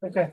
Okay.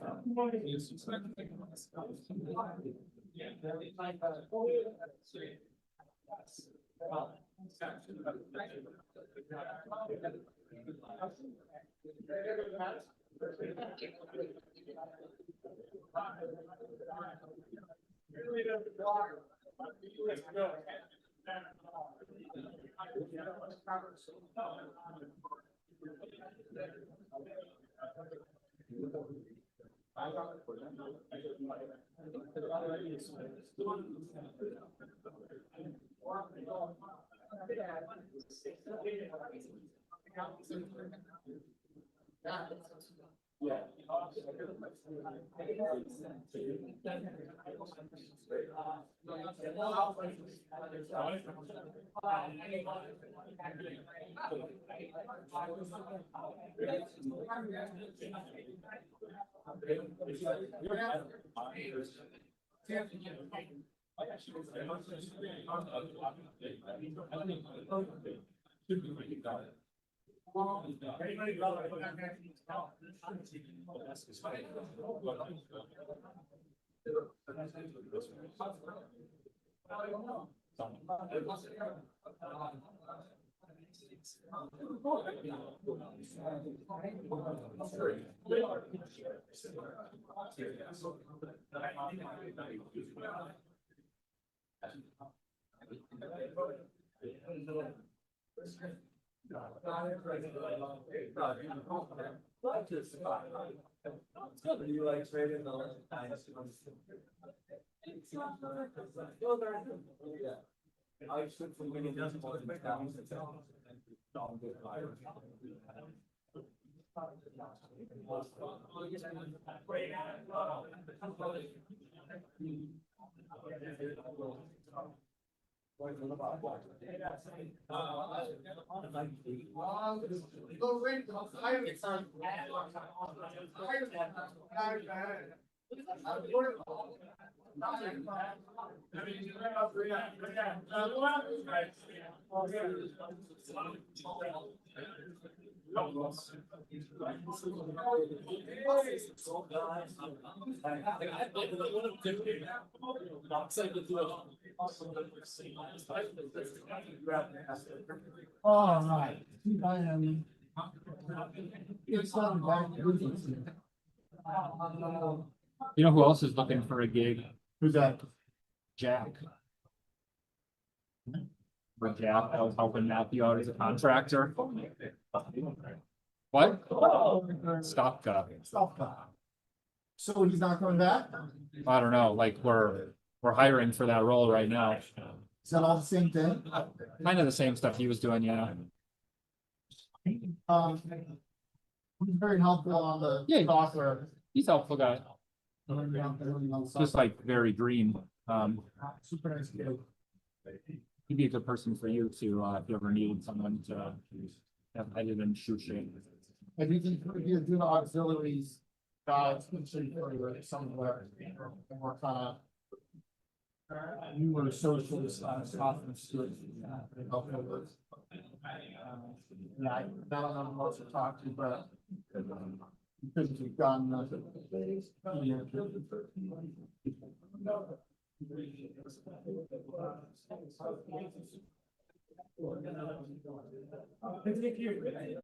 All right. I am. It's on back to business here. You know who else is looking for a gig? Who's that? Jack. For Jack, I was helping Matthew out as a contractor. What? Stop. Stop. So he's not coming back? I don't know, like we're hiring for that role right now. Is that all the same thing? Kind of the same stuff he was doing, yeah. He's very helpful on the Yeah. software. He's a helpful guy. Just like very green. Super nice kid. He'd be a good person for you to if you ever needed someone to have edited and shoot shape. I do think if you're doing auxiliaries, especially for some of the more kind of newer social stuff and stuff. Yeah, I don't know what to talk to, but because you've done Thank you.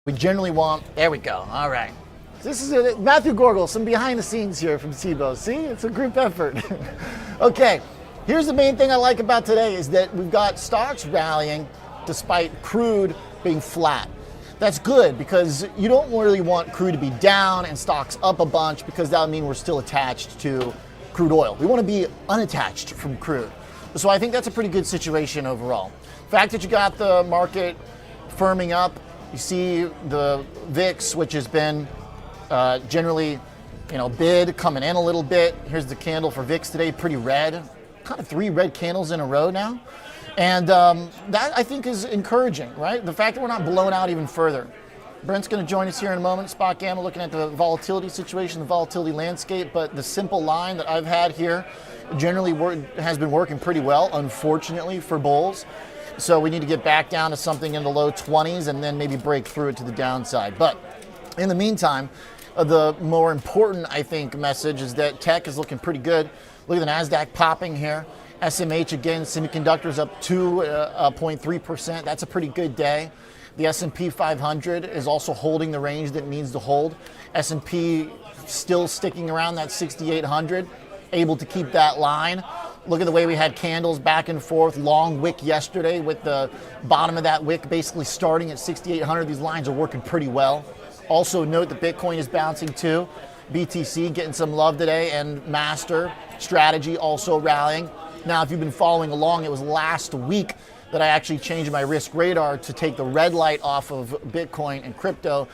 We generally want, there we go, all right. This is Matthew Gorgel, some behind the scenes here from Cboe. See, it's a group effort. Okay, here's the main thing I like about today is that we've got stocks rallying despite crude being flat. That's good because you don't really want crude to be down and stocks up a bunch because that would mean we're still attached to crude oil. We want to be unattached from crude. So I think that's a pretty good situation overall. The fact that you got the market firming up, you see the VIX, which has been generally, bid coming in a little bit. Here's the candle for VIX today, pretty red. Kind of 3 red candles in a row now. And that I think is encouraging, right? The fact that we're not blown out even further. Brent's going to join us here in a moment. SpotGamma looking at the volatility situation, the volatility landscape, but the simple line that I've had here generally has been working pretty well, unfortunately, for bulls. So we need to get back down to something in the low 20s and then maybe break through it to the downside. But in the meantime, the more important, I think, message is that tech is looking pretty good. Look at the NASDAQ popping here. SMH, again, semiconductors up 2.3%. That's a pretty good day. The S&P 500 is also holding the range that it needs to hold. S&P still sticking around that 6,800, able to keep that line. Look at the way we had candles back and forth, long wick yesterday with the bottom of that wick basically starting at 6,800. These lines are working pretty well. Also note that Bitcoin is bouncing too. BTC getting some love today, and Master Strategy also rallying. Now, if you've been following along, it was last week that I actually changed my risk radar to take the red light off of Bitcoin and crypto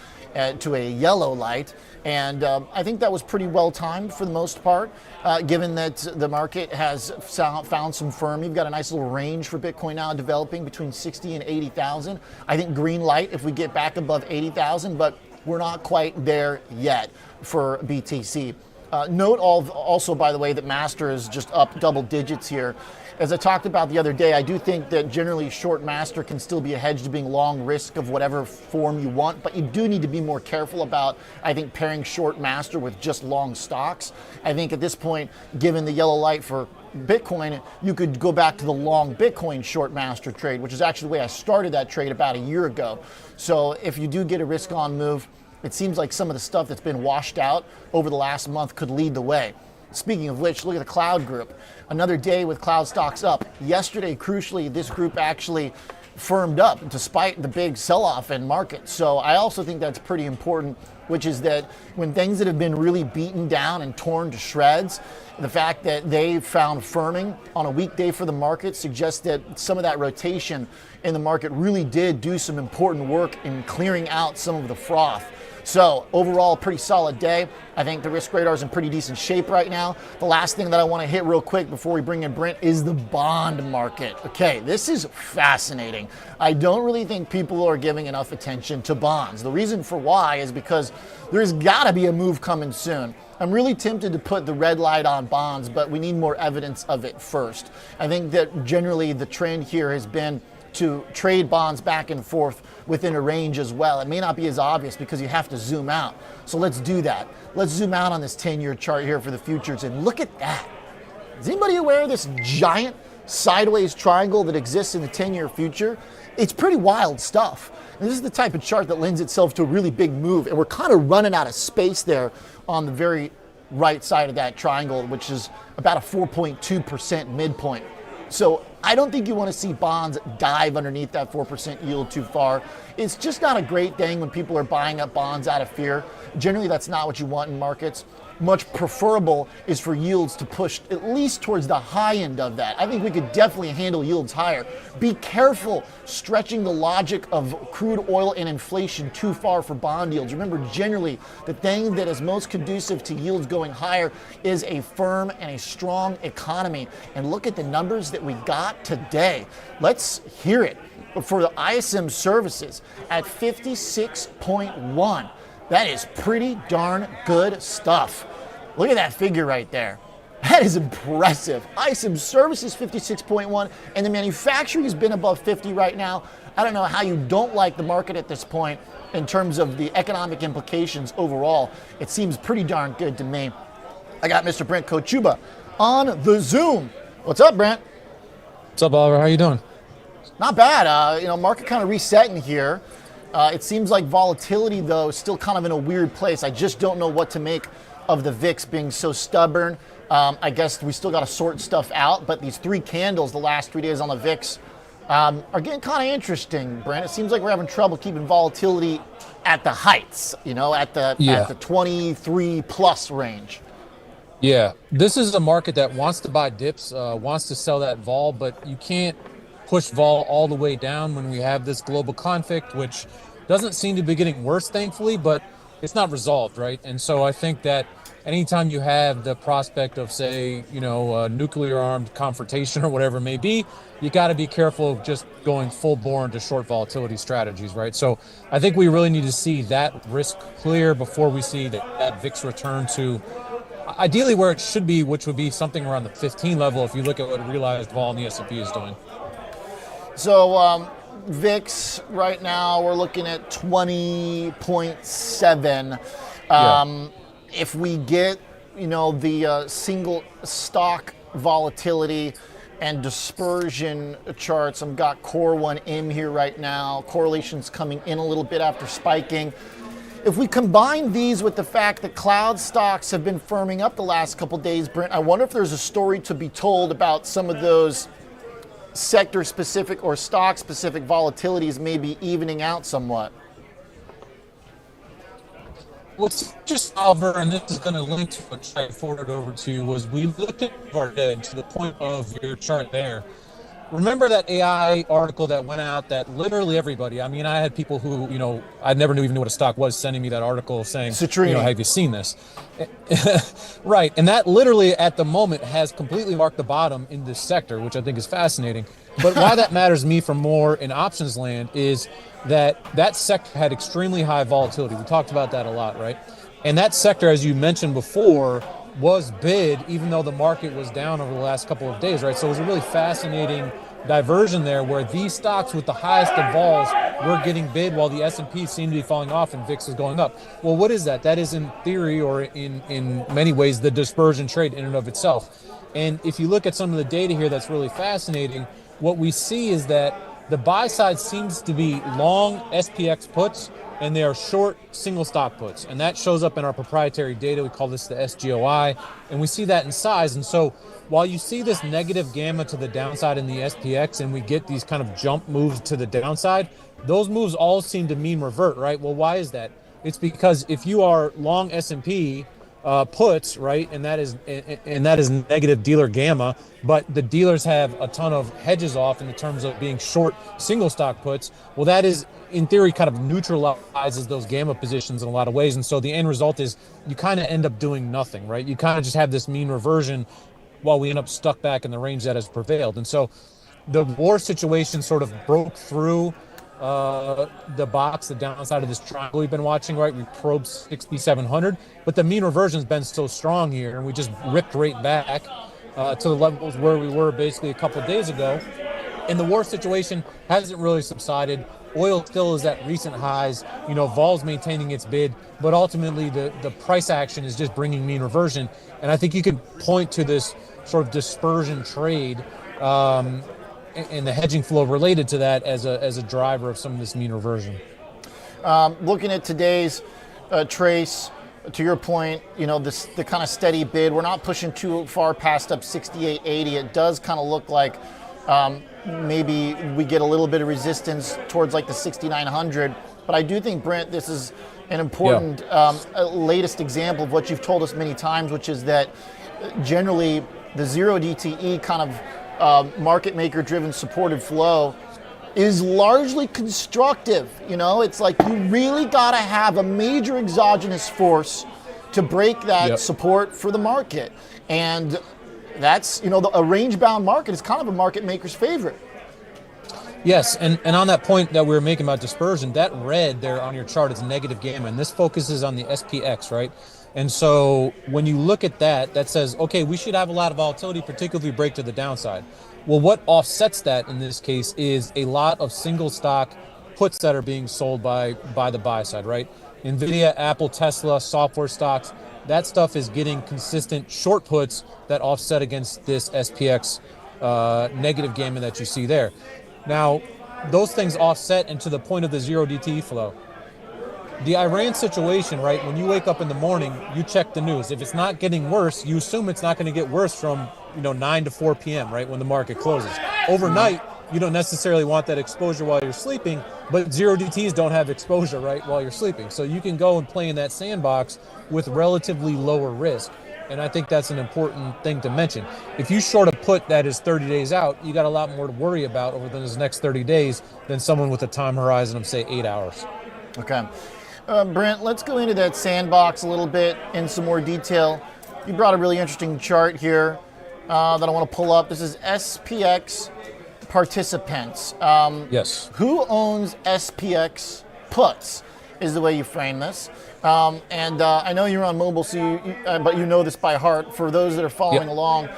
to a yellow light. And I think that was pretty well timed for the most part, given that the market has found some firm. You've got a nice little range for Bitcoin now developing between 60 and 80,000. I think green light if we get back above 80,000, but we're not quite there yet for BTC. Note also, by the way, that Master is just up double digits here. As I talked about the other day, I do think that generally short Master can still be a hedge to being long risk of whatever form you want, but you do need to be more careful about, I think, pairing short Master with just long stocks. I think at this point, given the yellow light for Bitcoin, you could go back to the long Bitcoin short Master trade, which is actually the way I started that trade about a year ago. So if you do get a risk on move, it seems like some of the stuff that's been washed out over the last month could lead the way. Speaking of which, look at the cloud group. Another day with cloud stocks up. Yesterday, crucially, this group actually firmed up despite the big sell-off in markets. So I also think that's pretty important, which is that when things that have been really beaten down and torn to shreds, the fact that they found firming on a weekday for the market suggests that some of that rotation in the market really did do some important work in clearing out some of the froth. So overall, pretty solid day. I think the risk radar is in pretty decent shape right now. The last thing that I want to hit real quick before we bring in Brent is the bond market. Okay, this is fascinating. I don't really think people are giving enough attention to bonds. The reason for why is because there's got to be a move coming soon. I'm really tempted to put the red light on bonds, but we need more evidence of it first. I think that generally the trend here has been to trade bonds back and forth within a range as well. It may not be as obvious because you have to zoom out. So let's do that. Let's zoom out on this 10-year chart here for the futures and look at that. Is anybody aware of this giant sideways triangle that exists in the 10-year future? It's pretty wild stuff. And this is the type of chart that lends itself to a really big move, and we're kind of running out of space there on the very right side of that triangle, which is about a 4.2% midpoint. So I don't think you want to see bonds dive underneath that 4% yield too far. It's just not a great thing when people are buying up bonds out of fear. Generally, that's not what you want in markets. Much preferable is for yields to push at least towards the high end of that. I think we could definitely handle yields higher. Be careful stretching the logic of crude oil and inflation too far for bond yields. Remember, generally, the thing that is most conducive to yields going higher is a firm and a strong economy. And look at the numbers that we got today. Let's hear it. For the ISM services at 56.1. That is pretty darn good stuff. Look at that figure right there. That is impressive. ISM services 56.1, and the manufacturing has been above 50 right now. I don't know how you don't like the market at this point in terms of the economic implications overall. It seems pretty darn good to me. I got Mr. Brent Kochuba on the Zoom. What's up, Brent? What's up, Oliver? How you doing? Not bad. Market kind of resetting here. It seems like volatility, though, is still kind of in a weird place. I just don't know what to make of the VIX being so stubborn. I guess we still got to sort stuff out, but these 3 candles the last 3 days on the VIX are getting kind of interesting, Brent. It seems like we're having trouble keeping volatility at the heights, at the 23 plus range. Yeah, this is a market that wants to buy dips, wants to sell that vol, but you can't push vol all the way down when we have this global conflict, which doesn't seem to be getting worse, thankfully, but it's not resolved, right? And so I think that anytime you have the prospect of, say, nuclear armed confrontation or whatever it may be, you got to be careful of just going full bore into short volatility strategies, right? So I think we really need to see that risk clear before we see that VIX return to ideally where it should be, which would be something around the 15 level if you look at what realized vol in the S&P is doing. So VIX right now, we're looking at 20.7. If we get, the single stock volatility and dispersion charts, I've got Core 1M here right now. Correlation's coming in a little bit after spiking. If we combine these with the fact that cloud stocks have been firming up the last couple days, Brent, I wonder if there's a story to be told about some of those sector-specific or stock-specific volatilities maybe evening out somewhat. What's just, Oliver, and this is going to link to what I forwarded over to, was we looked at our data to the point of your chart there. Remember that AI article that went out that literally everybody, I had people who, I never even knew what a stock was, sending me that article saying, have you seen this? Right. And that literally at the moment has completely marked the bottom in this sector, which I think is fascinating. But why that matters to me for more in options land is that sector had extremely high volatility. We talked about that a lot, right? And that sector, as you mentioned before, was bid even though the market was down over the last couple of days, right? So it was a really fascinating diversion there where these stocks with the highest of vols were getting bid while the S&P seemed to be falling off and VIX is going up. Well, what is that? That is in theory, or in many ways, the dispersion trade in and of itself. And if you look at some of the data here that's really fascinating, what we see is that the buy side seems to be long SPX puts and they are short single stock puts. And that shows up in our proprietary data. We call this the SGOI, and we see that in size. And so while you see this negative gamma to the downside in the SPX and we get these kind of jump moves to the downside, those moves all seem to mean revert, right? Well, why is that? It's because if you are long S&P puts, right, and that is negative dealer gamma, but the dealers have a ton of hedges off in the terms of being short single stock puts, well, that is in theory kind of neutralizes those gamma positions in a lot of ways. And so the end result is you kind of end up doing nothing, right? You kind of just have this mean reversion while we end up stuck back in the range that has prevailed. And so the war situation sort of broke through the box, the downside of this triangle we've been watching, right? We probed 6,700, but the mean reversion's been so strong here, and we just ripped right back to the levels where we were basically a couple of days ago. And the war situation hasn't really subsided. Oil still is at recent highs. Vol's maintaining its bid, but ultimately the price action is just bringing mean reversion. And I think you can point to this sort of dispersion trade and the hedging flow related to that as a driver of some of this mean reversion. Looking at today's trace, to your point, the kind of steady bid, we're not pushing too far past up 68.80. It does kind of look like maybe we get a little bit of resistance towards like the 6,900. But I do think, Brent, this is an important latest example of what you've told us many times, which is that generally the zero DTE kind of market maker driven supported flow is largely constructive. It's like you really got to have a major exogenous force to break that support for the market. And that's, a range-bound market is kind of a market maker's favorite. Yes, and on that point that we were making about dispersion, that red there on your chart is negative gamma, and this focuses on the SPX, right? And so when you look at that, that says, okay, we should have a lot of volatility, particularly if we break to the downside. Well, what offsets that in this case is a lot of single stock puts that are being sold by the buy side, right? NVIDIA, Apple, Tesla, software stocks, that stuff is getting consistent short puts that offset against this SPX negative gamma that you see there. Now, those things offset into the point of the zero DTE flow. The Iran situation, right? When you wake up in the morning, you check the news. If it's not getting worse, you assume it's not going to get worse from 9 to 4 p.m. right when the market closes. Overnight, you don't necessarily want that exposure while you're sleeping, but zero DTs don't have exposure right while you're sleeping. So you can go and play in that sandbox with relatively lower risk. And I think that's an important thing to mention. If you short a put that is 30 days out, you got a lot more to worry about over those next 30 days than someone with a time horizon of, say, 8 hours. Okay. Brent, let's go into that sandbox a little bit in some more detail. You brought a really interesting chart here that I want to pull up. This is SPX participants. Yes. Who owns SPX puts is the way you frame this. And I know you're on mobile, so but you know this by heart. For those that are following along,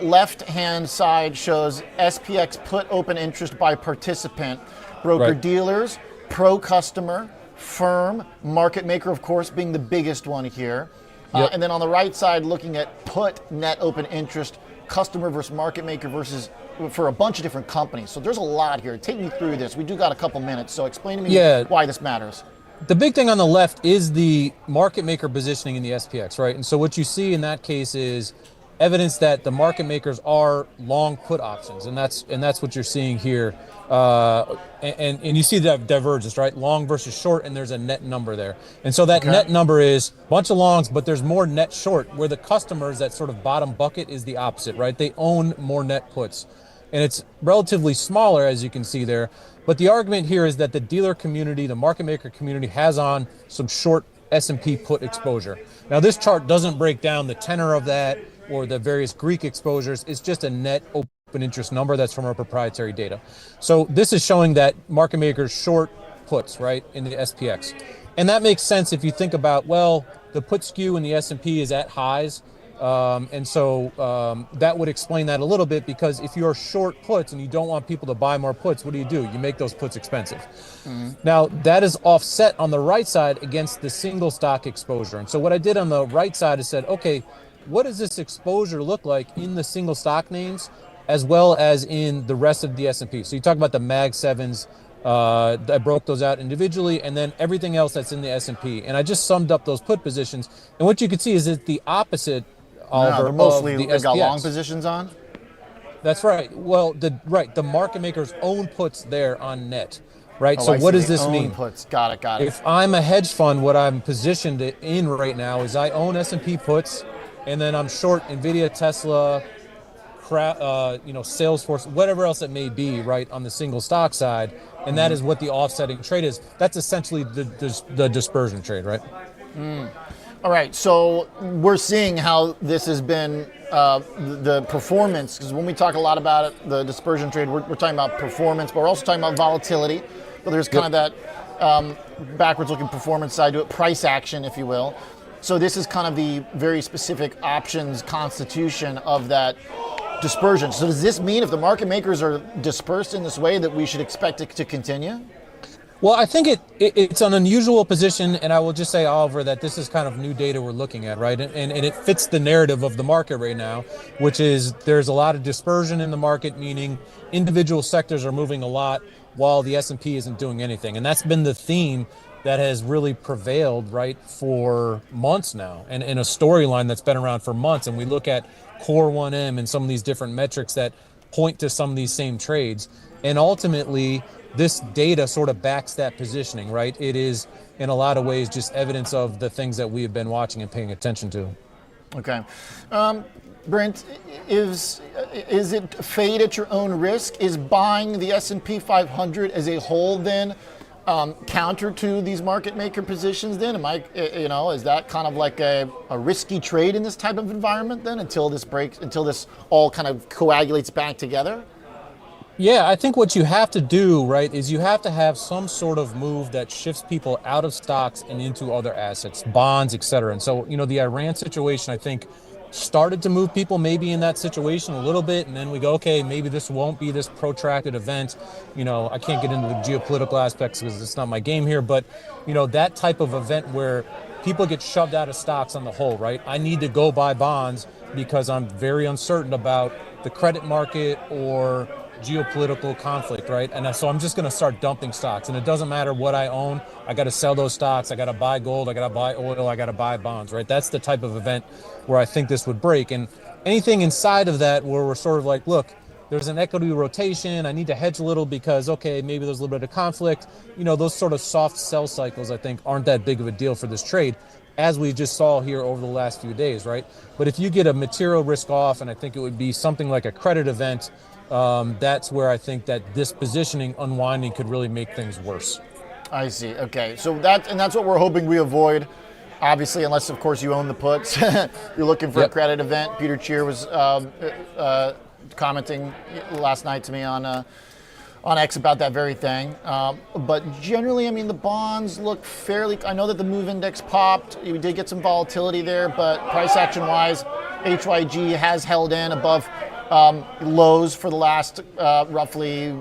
left-hand side shows SPX put open interest by participant, broker-dealers, pro-customer, firm, market maker, of course, being the biggest one here. And then on the right side, looking at put net open interest, customer versus market maker versus for a bunch of different companies. So there's a lot here. Take me through this. We do got a couple minutes, so explain to me why this matters. The big thing on the left is the market maker positioning in the SPX, right? And so what you see in that case is evidence that the market makers are long put options, and that's what you're seeing here. And you see that divergence, right? Long versus short, and there's a net number there. And so that net number is a bunch of longs, but there's more net short, where the customers, that sort of bottom bucket, is the opposite, right? They own more net puts. And it's relatively smaller, as you can see there. But the argument here is that the dealer community, the market maker community, has on some short S&P put exposure. Now, this chart doesn't break down the tenor of that or the various Greek exposures. It's just a net open interest number that's from our proprietary data. So this is showing that market makers short puts, right, in the SPX. And that makes sense if you think about, well, the put skew in the S&P is at highs. And so that would explain that a little bit, because if you're short puts and you don't want people to buy more puts, what do? You make those puts expensive. Now, that is offset on the right side against the single stock exposure. And so what I did on the right side is said, okay, what does this exposure look like in the single stock names as well as in the rest of the S&P? So you talk about the Mag 7s. I broke those out individually, and then everything else that's in the S&P. And I just summed up those put positions. And what you can see is it's the opposite. They're mostly of the they've got SPX. long positions on. That's right. Well, the market makers own puts there on net, right? Oh, so I what see. does this Own mean? Puts. Got it. If I'm a hedge fund, what I'm positioned in right now is I own S&P puts, and then I'm short Nvidia, Tesla, Salesforce, whatever else it may be, right, on the single stock side, and that is what the offsetting trade is. That's essentially the dispersion trade, right? All right, so we're seeing how this has been the performance, because when we talk a lot about it, the dispersion trade, we're talking about performance, but we're also talking about volatility. But there's kind of that backwards-looking performance side to it, price action, if you will. So this is kind of the very specific options constitution of that dispersion. So does this mean if the market makers are dispersed in this way that we should expect it to continue? Well, I think it's an unusual position, and I will just say, Oliver, that this is kind of new data we're looking at, right? And it fits the narrative of the market right now, which is there's a lot of dispersion in the market, meaning individual sectors are moving a lot while the S&P isn't doing anything. And that's been the theme that has really prevailed, right, for months now, and in a storyline that's been around for months. And we look at Core 1M and some of these different metrics that point to some of these same trades. And ultimately, this data sort of backs that positioning, right? It is, in a lot of ways, just evidence of the things that we have been watching and paying attention to. Okay. Brent, is it fade at your own risk? Is buying the S&P 500 as a whole then counter to these market maker positions then? Is that kind of like a risky trade in this type of environment then until this all kind of coagulates back together? Yeah, I think what you have to do, right, is you have to have some sort of move that shifts people out of stocks and into other assets, bonds, et cetera. And so, the Iran situation, I think, started to move people maybe in that situation a little bit. And then we go, okay, maybe this won't be this protracted event. I can't get into the geopolitical aspects because it's not my game here. But, that type of event where people get shoved out of stocks on the whole, right? I need to go buy bonds because I'm very uncertain about the credit market or geopolitical conflict, right? And so I'm just going to start dumping stocks, and it doesn't matter what I own. I got to sell those stocks. I got to buy gold. I got to buy oil. I got to buy bonds, right? That's the type of event where I think this would break. And anything inside of that where we're sort of like, look, there's an equity rotation. I need to hedge a little because, okay, maybe there's a little bit of conflict. Those sort of soft sell cycles, I think, aren't that big of a deal for this trade, as we just saw here over the last few days, right? But if you get a material risk off, and I think it would be something like a credit event, that's where I think that this positioning unwinding could really make things worse. I see. Okay, so that's what we're hoping we avoid. Obviously, unless of course you own the puts, you're looking for a credit event. Peter Cheer was commenting last night to me on X about that very thing. But generally, I mean, the bonds look fairly. I know that the MOVE index popped. You did get some volatility there, but price action wise, HYG has held in above lows for the last roughly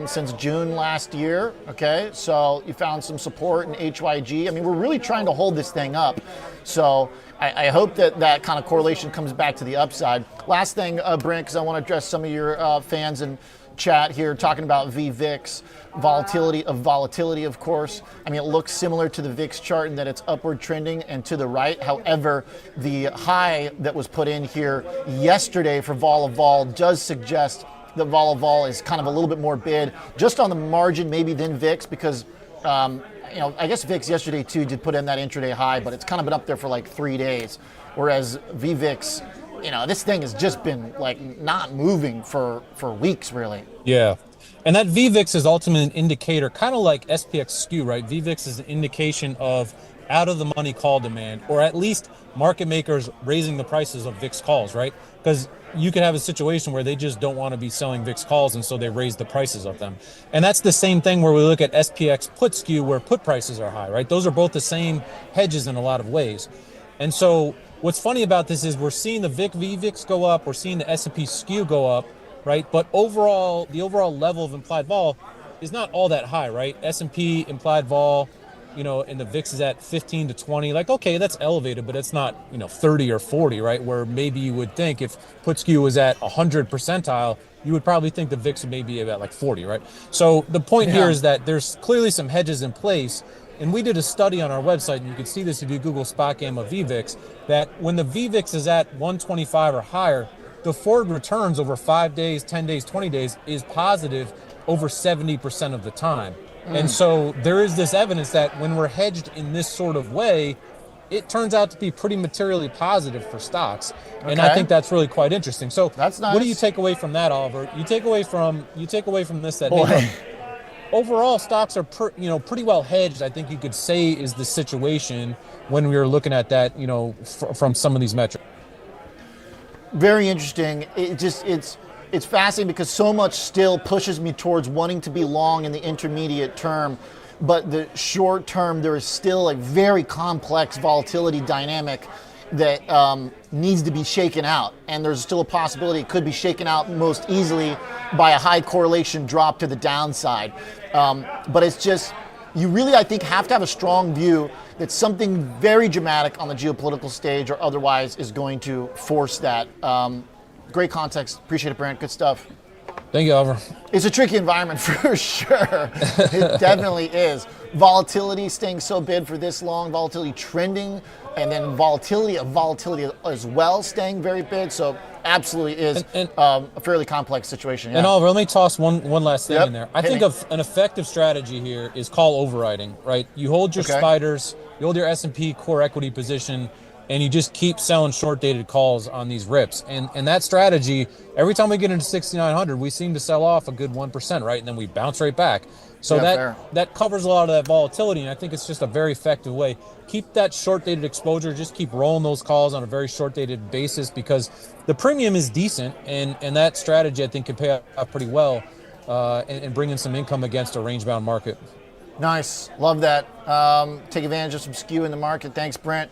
since June last year. Okay, so you found some support in HYG. I mean, we're really trying to hold this thing up. So I hope that kind of correlation comes back to the upside. Last thing, Brent, because I want to address some of your fans in chat here talking about VVIX, volatility, of course. I mean, it looks similar to the VIX chart in that it's upward trending and to the right. However, the high that was put in here yesterday for vol does suggest that vol is kind of a little bit more bid, just on the margin maybe than VIX, because I guess VIX yesterday too did put in that intraday high, but it's kind of been up there for like 3 days, whereas VVIX, this thing has just been like not moving for weeks, really. Yeah. And that VVIX is ultimately an indicator, kind of like SPX skew, right? VVIX is an indication of out of the money call demand, or at least market makers raising the prices of VIX calls, right? Because you could have a situation where they just don't want to be selling VIX calls, and so they raise the prices of them. And that's the same thing where we look at SPX put skew, where put prices are high, right? Those are both the same hedges in a lot of ways. And so what's funny about this is we're seeing the VVIX go up, we're seeing the S&P skew go up, right? But overall, the overall level of implied vol is not all that high, right? S&P implied vol, and the VIX is at 15 to 20. Like, okay, that's elevated, but it's not, 30 or 40, right? Where maybe you would think if put skew was at 100 percentile, you would probably think the VIX would maybe be about like 40, right? So the point here is that there's clearly some hedges in place. And we did a study on our website, and you can see this if you Google SpotGamma VVIX, that when the VVIX is at 125 or higher, the forward returns over 5 days, 10 days, 20 days is positive over 70% of the time. And so there is this evidence that when we're hedged in this sort of way, it turns out to be pretty materially positive for stocks. And I think that's really quite interesting. So that's nice. What do you take away from that, Oliver? You take away from this that hey, overall stocks are pretty well hedged, I think you could say, is the situation when we were looking at that, from some of these metrics. Very interesting. It's fascinating because so much still pushes me towards wanting to be long in the intermediate term, but the short term there is still a very complex volatility dynamic that needs to be shaken out, and there's still a possibility it could be shaken out most easily by a high correlation drop to the downside. But it's just, you really, I think, have to have a strong view that something very dramatic on the geopolitical stage or otherwise is going to force that. Great context. Appreciate it, Brent. Good stuff. Thank you, Oliver. It's a tricky environment for sure. It definitely is. Volatility staying so bid for this long, volatility trending, and then volatility as well staying very bid. So absolutely is a fairly complex situation. Yeah. And Oliver, let me toss one last thing in there. I think of an effective strategy here is call overriding, right? You hold your spiders, you hold your S&P core equity position, and you just keep selling short-dated calls on these rips. And that strategy, every time we get into 6,900, we seem to sell off a good 1%, right? And then we bounce right back. So that covers a lot of that volatility, and I think it's just a very effective way. Keep that short-dated exposure. Just keep rolling those calls on a very short-dated basis because the premium is decent, and that strategy, I think, can pay off pretty well and bring in some income against a range-bound market. Nice. Love that. Take advantage of some skew in the market. Thanks, Brent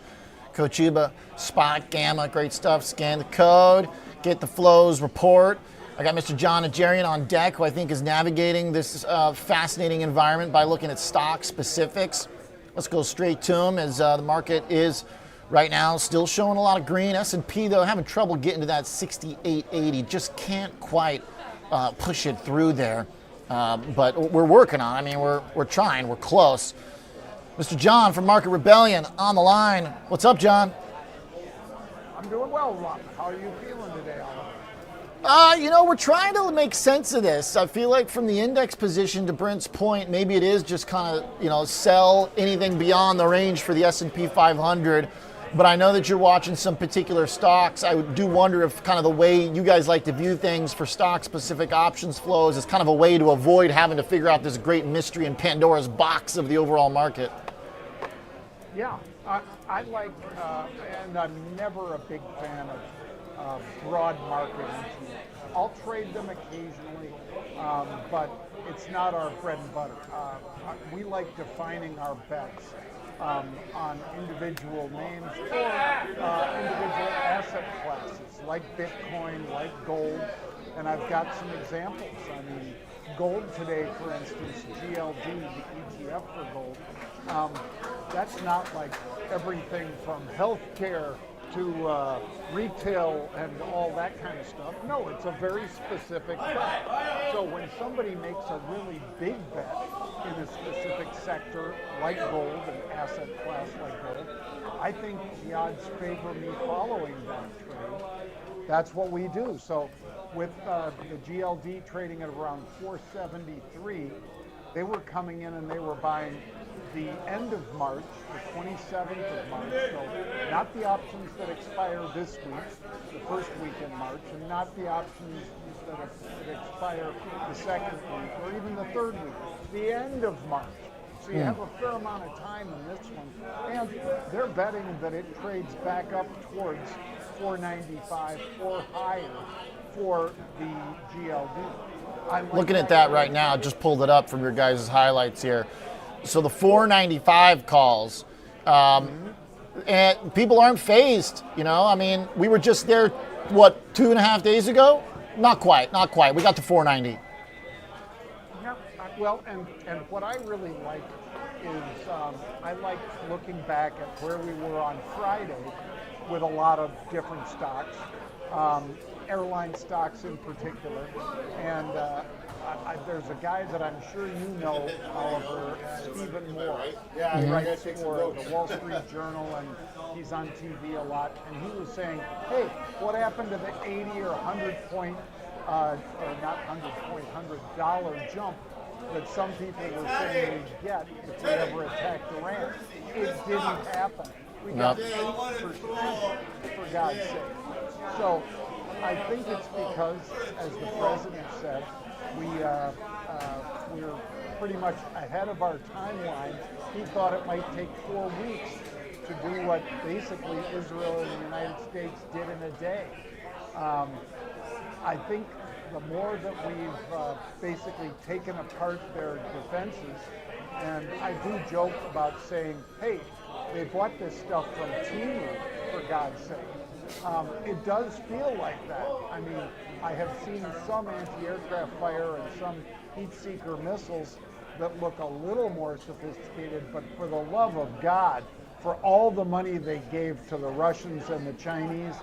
Kochuba, SpotGamma, great stuff. Scan the code, get the flows report. I got Mr. Jon Najarian on deck, who I think is navigating this fascinating environment by looking at stock specifics. Let's go straight to him as the market is right now still showing a lot of green. S&P, though, having trouble getting to that 6880. Just can't quite push it through there. But we're working on it. I mean, we're trying. We're close. Mr. John from Market Rebellion on the line. What's up, John? I'm doing well, Ron. How are you feeling today, Oliver? We're trying to make sense of this. I feel like from the index position, to Brent's point, maybe it is just kind of, sell anything beyond the range for the S&P 500. But I know that you're watching some particular stocks. I do wonder if kind of the way you guys like to view things for stock-specific options flows is kind of a way to avoid having to figure out this great mystery in Pandora's box of the overall market. Yeah, I like, and I'm never a big fan of broad market ETFs. I'll trade them occasionally, but it's not our bread and butter. We like defining our bets on individual names or individual asset classes like Bitcoin, like gold, and I've got some examples. I mean, gold today, for instance, GLD, the ETF for gold, that's not like everything from healthcare to retail and all that kind of stuff. No, it's a very specific bet. So when somebody makes a really big bet in a specific sector like gold, an asset class like gold, I think the odds favor me following that trade. That's what we do. So with the GLD trading at around 473, they were coming in and they were buying the end of March, the 27th of March, so not the options that expire this week, the first week in March, and not the options that expire the second week or even the third week, the end of March. So you have a fair amount of time in this one, and they're betting that it trades back up towards 495 or higher for the GLD. Looking at that right now, just pulled it up from your guys' highlights here. So the 495 calls, and people aren't phased, I mean, we were just there, 2.5 days ago? Not quite. We got to 490. Yeah, well, and what I really like is I like looking back at where we were on Friday with a lot of different stocks, airline stocks in particular, and there's a guy that I'm sure you know, Oliver, Stephen Moore. He writes for the Wall Street Journal, and he's on TV a lot. And he was saying, hey, what happened to the 80 or 100 point, or not 100 point, $100 jump that some people were saying we'd get if we ever attacked Iran? It didn't happen. We got 8%, for God's sake. So I think it's because, as the president said, we're pretty much ahead of our timeline. He thought it might take 4 weeks to do what basically Israel and the United States did in a day. I think the more that we've basically taken apart their defenses, and I do joke about saying, hey, they bought this stuff from Timu, for God's sake. It does feel like that. I mean, I have seen some anti-aircraft fire and some heat-seeker missiles that look a little more sophisticated, but for the love of God, for all the money they gave to the Russians and the Chinese,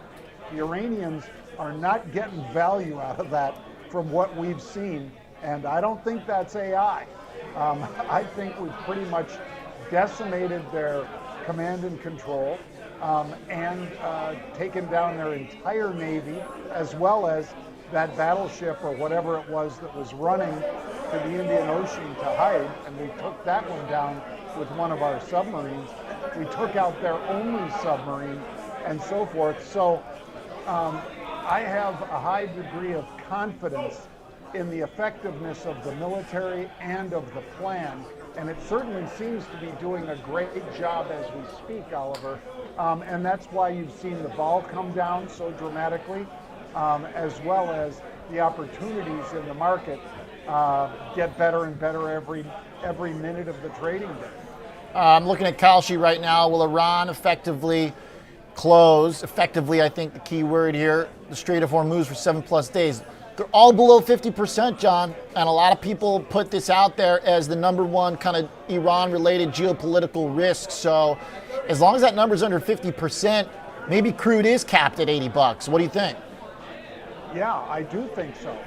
the Iranians are not getting value out of that from what we've seen, and I don't think that's AI. I think we've pretty much decimated their command and control, and taken down their entire Navy, as well as that battleship or whatever it was that was running to the Indian Ocean to hide, and we took that one down with one of our submarines. We took out their only submarine and so forth. So I have a high degree of confidence in the effectiveness of the military and of the plan. And it certainly seems to be doing a great job as we speak, Oliver. And that's why you've seen the vol come down so dramatically, as well as the opportunities in the market get better and better every minute of the trading day. I'm looking at Kalshi right now. Will Iran effectively close? Effectively, I think the key word here, the Strait of Hormuz for 7+ days. They're all below 50%, John, and a lot of people put this out there as the number one kind of Iran-related geopolitical risk. So as long as that number's under 50%, maybe crude is capped at $80. What do you think? Yeah, I do think so.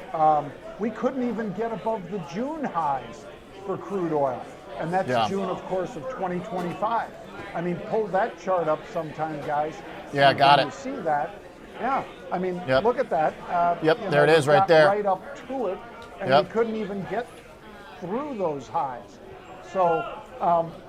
we couldn't even get above the June highs for crude oil. And that's Yeah. June, of course, of 2025. I mean, pull that chart up sometime, guys. Yeah, And got when it. You see that? Yeah, I mean, Yep. look at that. Yep, you there it we is right got there. Right up to it, and Yep. we couldn't even get through those highs. So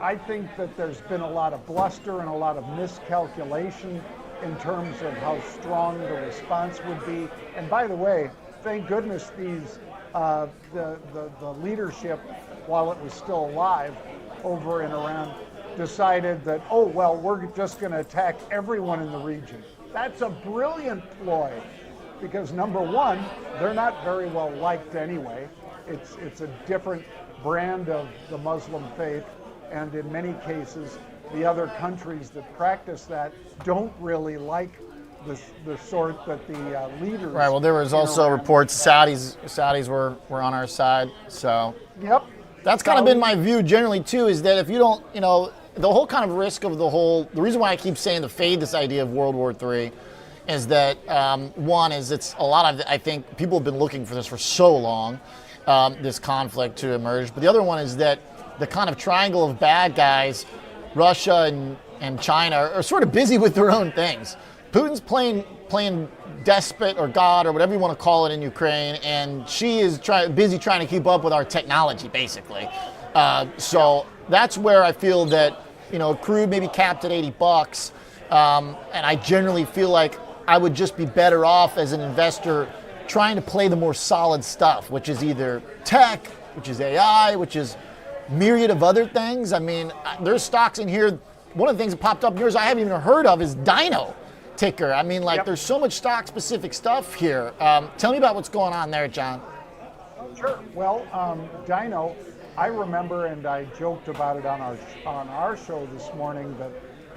I think that there's been a lot of bluster and a lot of miscalculation in terms of how strong the response would be. And by the way, thank goodness these the leadership, while it was still alive over in Iran, decided that, oh, well, we're just going to attack everyone in the region. That's a brilliant ploy because, number one, they're not very well liked anyway. It's a different brand of the Muslim faith, and in many cases, the other countries that practice that don't really like the sort that the leaders. Right. Well, there was in also Iran- reports Saudis were on our side. So Yep. that's kind of been my view generally too. Is that if you don't, the whole kind of risk of the reason why I keep saying to fade this idea of World War III, is that one is it's a lot of I think people have been looking for this for so long, this conflict to emerge. But the other one is that the kind of triangle of bad guys, Russia and China, are sort of busy with their own things. Putin's playing despot or God or whatever you want to call it in Ukraine, and she is busy trying to keep up with our technology, basically. So that's where I feel that crude maybe capped at $80, and I generally feel like I would just be better off as an investor trying to play the more solid stuff, which is either tech, which is AI, which is myriad of other things. I mean, there's stocks in here. One of the things that popped up in yours I haven't even heard of is Dino ticker. I mean, Yep. there's so much stock-specific stuff here. Tell me about what's going on there, John. Sure. Well, Dino, I remember, and I joked about it on our show this morning, that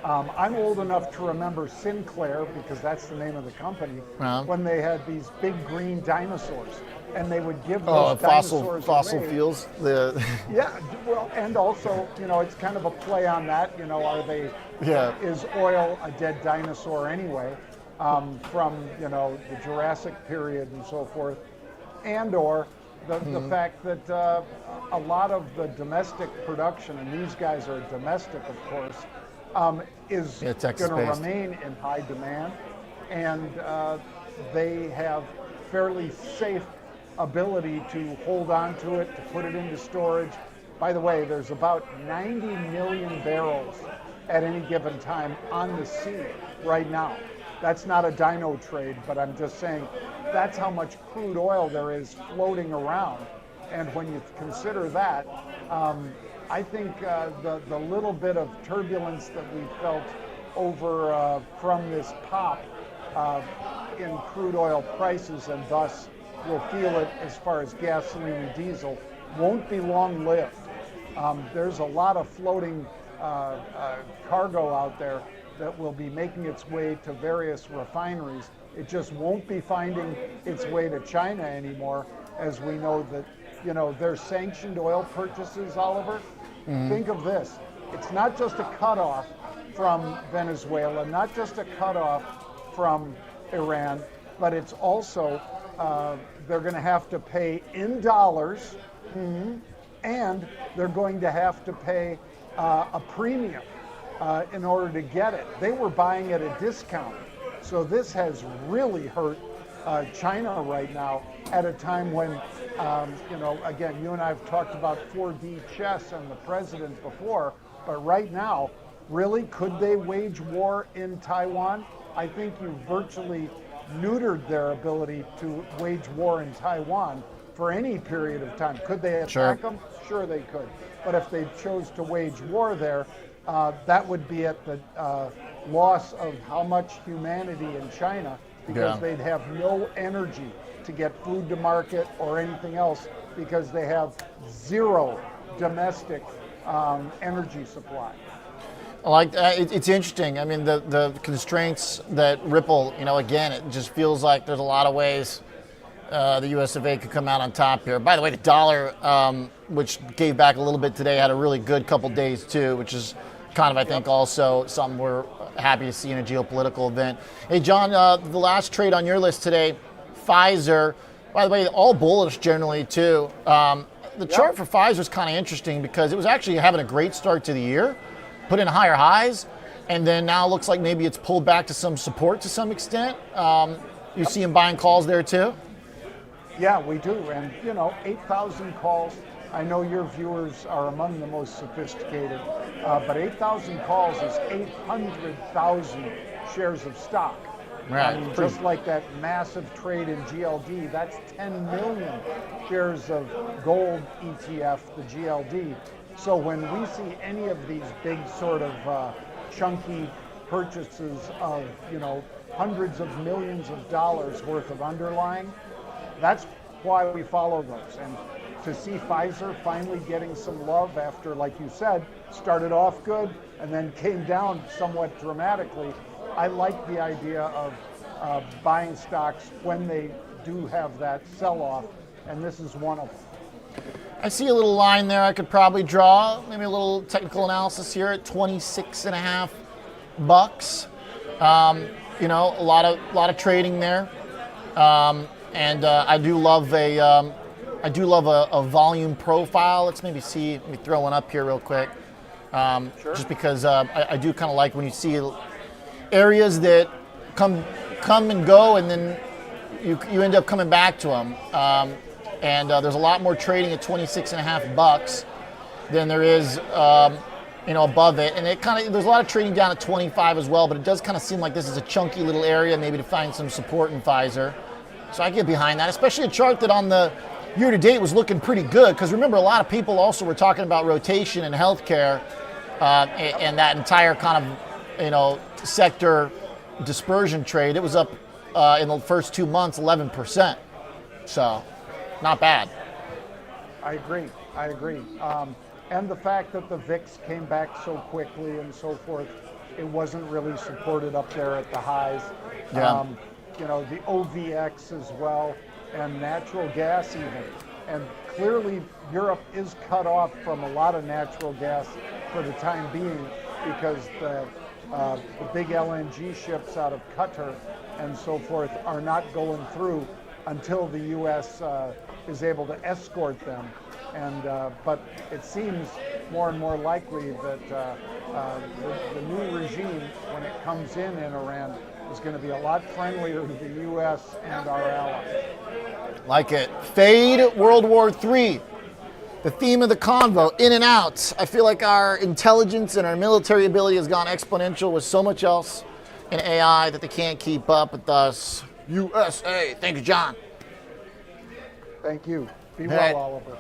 I'm old enough to remember Sinclair, because that's the name of the company, when they had these big green dinosaurs, and they would give those dinosaurs fossil away. fuels. Yeah, well, and also, it's kind of a play on that. Are they? Yeah. Is oil a dead dinosaur anyway? From the Jurassic period and so forth, and/or the fact that a lot of the domestic production, and these guys are domestic, of course, is going to Texas-based. remain in high demand, and they have fairly safe ability to hold on to it, to put it into storage. By the way, there's about 90 million barrels at any given time on the sea right now. That's not a dino trade, but I'm just saying that's how much crude oil there is floating around. And when you consider that, I think the little bit of turbulence that we felt over from this pop in crude oil prices, and thus will feel it as far as gasoline and diesel, won't be long-lived. There's a lot of floating cargo out there that will be making its way to various refineries. It just won't be finding its way to China anymore, as we know that, their sanctioned oil purchases, Oliver. Think of this. It's not just a cutoff from Venezuela, not just a cutoff from Iran, but it's also they're going to have to pay in dollars, and they're going to have to pay a premium in order to get it. They were buying at a discount. So this has really hurt China right now at a time when, again, you and I have talked about 4D chess and the president before, but right now, really, could they wage war in Taiwan? I think you virtually neutered their ability to wage war in Taiwan for any period of time. Could they attack them? Sure they could. But if they chose to wage war there, that would be at the loss of how much humanity in China, because they'd have no energy to get food to market or anything else, because they have zero domestic energy supply. It's interesting. I mean, the constraints that ripple, again, it just feels like there's a lot of ways the US of A could come out on top here. By the way, the dollar, which gave back a little bit today, had a really good couple days too, which is kind of, I think, also something we're happy to see in a geopolitical event. Hey, John, the last trade on your list today, Pfizer, By the way, all bullish generally too. The chart for Pfizer is kind of interesting because it was actually having a great start to the year, put in higher highs, and then now it looks like maybe it's pulled back to some support to some extent. You see them buying calls there too? Yeah, we do. And, 8,000 calls. I know your viewers are among the most sophisticated, but 8,000 calls is 800,000 shares of stock. Right. I mean, just like that massive trade in GLD, that's 10 million shares of gold ETF, the GLD. So when we see any of these big sort of chunky purchases of, hundreds of millions of dollars worth of underlying, that's why we follow those. And to see Pfizer finally getting some love after, like you said, started off good and then came down somewhat dramatically, I like the idea of buying stocks when they do have that sell-off, and this is one of them. I see a little line there I could probably draw, maybe a little technical analysis here at 26.5 bucks. A lot of trading there, and I do love a volume profile. Let's maybe throw one up here real quick, Sure. just because I do kind of like when you see areas that come and go, and then you end up coming back to them. And there's a lot more trading at 26.5 bucks than there is, above it. And there's a lot of trading down at 25 as well. But it does kind of seem like this is a chunky little area, maybe to find some support in Pfizer. So I get behind that, especially a chart that on the year to date was looking pretty good. Because remember, a lot of people also were talking about rotation in healthcare, and that entire kind of sector dispersion trade. It was up in the first 2 months 11%. So not bad. I agree. And the fact that the VIX came back so quickly and so forth, it wasn't really supported up there at the highs. Yeah. The OVX as well, and natural gas even. And clearly Europe is cut off from a lot of natural gas for the time being, because the big LNG ships out of Qatar and so forth are not going through until the U.S. Is able to escort them. And but it seems more and more likely that the new regime, when it comes in Iran, is going to be a lot friendlier to the U.S. and our allies. Like it. Fade World War III. The theme of the convo, in and out. I feel like our intelligence and our military ability has gone exponential with so much else in AI that they can't keep up with us. USA. Thanks, John. Thank you. Be All right. well, Oliver.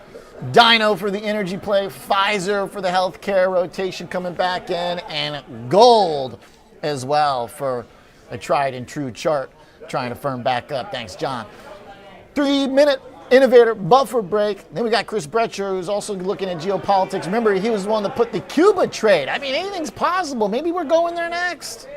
Dino for the energy play, Pfizer for the healthcare rotation coming back in, and gold as well for a tried and true chart trying to firm back up. Thanks, John. 3-minute Innovator buffer break. Then we got Chris Brecher, who's also looking at geopolitics. Remember, he was the one that put the Cuba trade. I mean, anything's possible. Maybe we're going there next.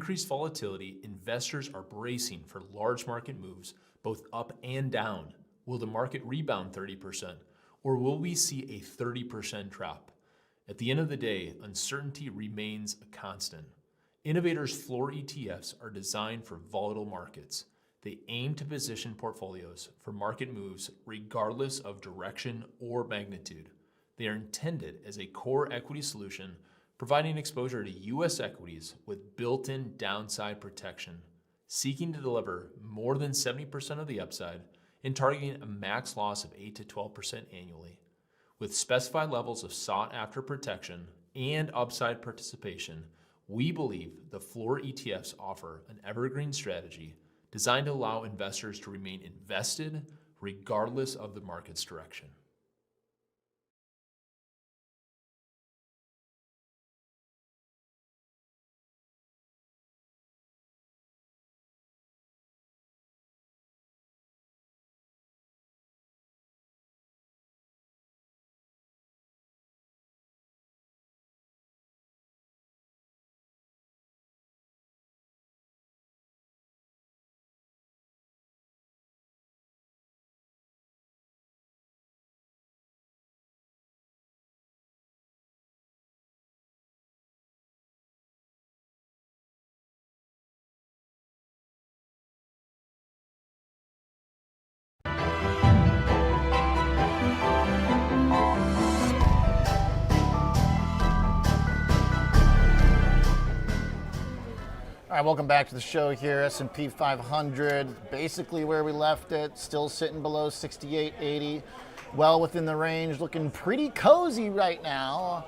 increased volatility, investors are bracing for large market moves, both up and down. Will the market rebound 30%, or will we see a 30% drop? At the end of the day, uncertainty remains a constant. Innovator's floor ETFs are designed for volatile markets. They aim to position portfolios for market moves regardless of direction or magnitude. They are intended as a core equity solution, providing exposure to U.S. equities with built-in downside protection, seeking to deliver more than 70% of the upside and targeting a max loss of 8 to 12% annually. With specified levels of sought-after protection and upside participation, we believe the floor ETFs offer an evergreen strategy designed to allow investors to remain invested regardless of the market's direction. All right, welcome back to the show here. S&P 500, basically where we left it, still sitting below 68.80, well within the range, looking pretty cozy right now